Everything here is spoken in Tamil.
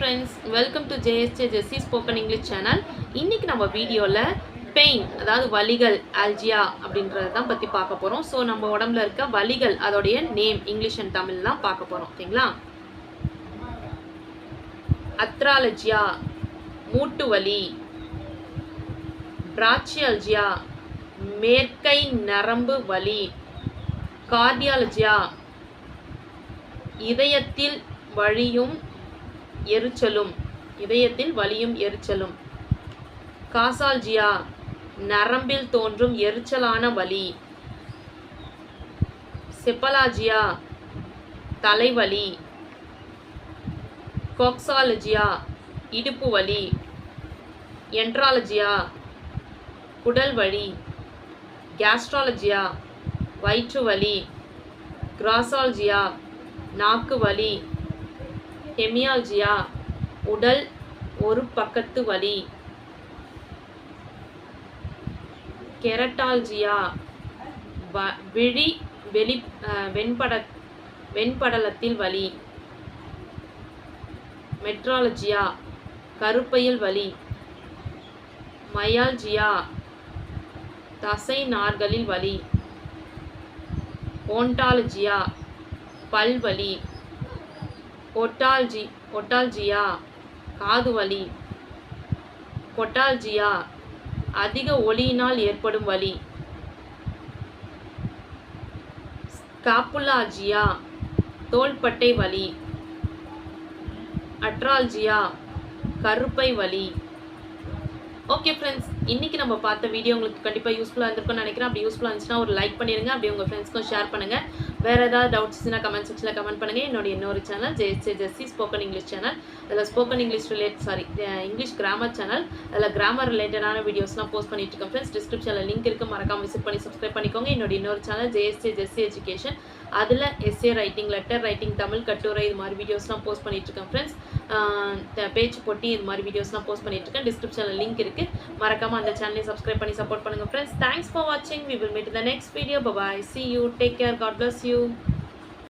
friends, welcome to JSJ Jessie Spoken English channel. இன்னைக்கு நம்ம வீடியோல பெயின் அதாவது வலிகள் அல்ஜியா அப்படின்றத தான் பத்தி பார்க்க போறோம். ஸோ நம்ம உடம்புல இருக்க வலிகள் அதோடைய நேம் இங்கிலீஷ் அண்ட் தமிழ்லாம் பார்க்க போறோம். ஓகேங்களா? அத்ராலஜியா மூட்டு வலி, பிராச்சியல்ஜியா மேற்கை நரம்பு வலி, கார்டியாலஜியா இதயத்தில் வலியும் எரிச்சலும், காசால்ஜியா நரம்பில் தோன்றும் எரிச்சலான வலி, செப்பலாஜியா தலைவலி, கோக்சாலஜியா இடுப்பு வலி, என்ட்ராலஜியா குடல் வலி, கேஸ்ட்ராலஜியா வயிற்று வலி, கிராசால்ஜியா நாக்கு வலி, ஹெமியால்ஜியா உடல் ஒரு பக்கத்து வலி, கெரட்டால்ஜியா விழி வெண்படலத்தில் வலி, மெட்ராலஜியா கருப்பையில் வலி, மயால்ஜியா தசை நார்களில் வலி, ஓன்டாலஜியா பல்வலி, ஒட்டால்ஜியா காது வலி, கொட்டால்ஜியா அதிக ஒளியினால் ஏற்படும் வலி, ஸ்காப்புலாஜியா தோள்பட்டை வலி, அட்ரால்ஜியா கருப்பை வலி. ஓகே ஃப்ரெண்ட்ஸ், இன்னைக்கு நம்ம பார்த்த வீடியோ உங்களுக்கு கண்டிப்பாக யூஸ்ஃபுல்லாக இருந்திருக்கும்னு நினைக்கிறேன். அப்படி யூஸ்ஃபுல்லாக இருந்துச்சுன்னா ஒரு லைக் பண்ணிடுங்க. அப்படி உங்கள் ஃப்ரெண்ட்ஸ்க்கும் ஷேர் பண்ணுங்கள். வேறு ஏதாவது டவுட்ஸ்னா கமெண்ட் செக்ஷனில் கமெண்ட் பண்ணுங்கள். என்னோட இன்னொரு சேனல் ஜெஸ்ஸி ஸ்போக்கன் இங்கிலீஷ் சேனல், அதில் spoken English English grammar channel, அதில் கிராமர் ரிலேட்டடான வீடியோஸ்லாம் போஸ்ட் பண்ணிட்டு இருக்கேன் ஃப்ரெண்ட்ஸ். டிஸ்கிரிப்ஷனில் லிங்க் இருக்குது, மறக்காம விசிட் பண்ணி சப்ஸ்கிரைப் பண்ணிக்கோங்க. என்னோட இன்னொரு சேனல் ஜெஸ்ஸி எஜுகேஷன், அதில் S A writing, letter writing, Tamil கட்டுரை இது மாதிரி வீடியோஸ்லாம் போஸ்ட் பண்ணிட்டு இருக்கேன் ஃப்ரெண்ட்ஸ். பேச்சு போட்டி இது மாதிரி வீடியோஸ்லாம் போஸ்ட் பண்ணிட்டு இருக்கேன். டிஸ்கிரிப்ஷனில் லிங்க் இருக்குது, மறக்காம அந்த சேனலை சப்ஸ்கிரைப் பண்ணி சப்போர்ட் பண்ணுங்க ஃப்ரெண்ட்ஸ். தேங்க்ஸ் ஃபார் வாட்சிங். We will meet in the next video. Bye bye. See you. Take care. God bless you.